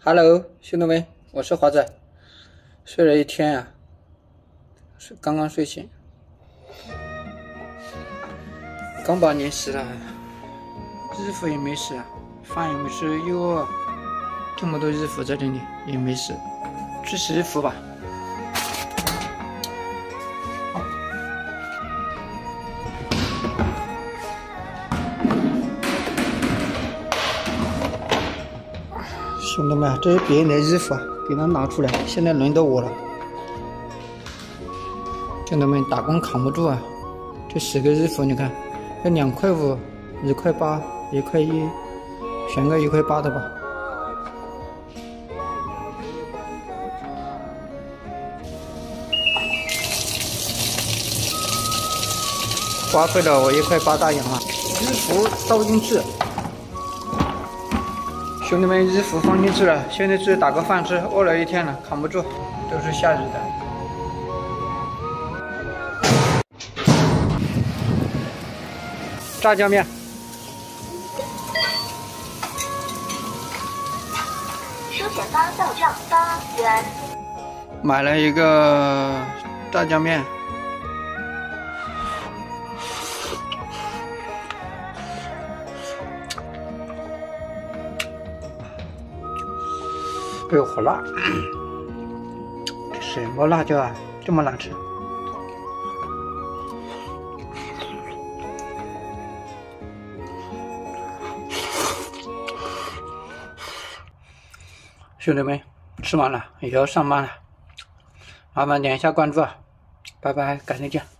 Hello，兄弟们，我是华仔。睡了一天啊，刚刚睡醒，刚把脸洗了，衣服也没洗啊，饭也没吃，哟，这么多衣服在这里也没洗，去洗衣服吧。兄弟们，这是别人的衣服啊，给他拿出来，现在轮到我了。兄弟们，打工扛不住啊！这洗个衣服，你看，要2.5块、1.8块、1.1块，选个1.8块的吧。花费了我1.8块大洋啊！衣服倒进去。兄弟们，衣服放进去了，现在去打个饭吃，饿了一天了，扛不住，都是下雨的。炸酱面，收钱发到账8元。买了一个炸酱面。哎呦，好辣！什么辣椒啊，这么难吃？兄弟们，吃完了也要上班了，麻烦点一下关注啊！拜拜，改天见。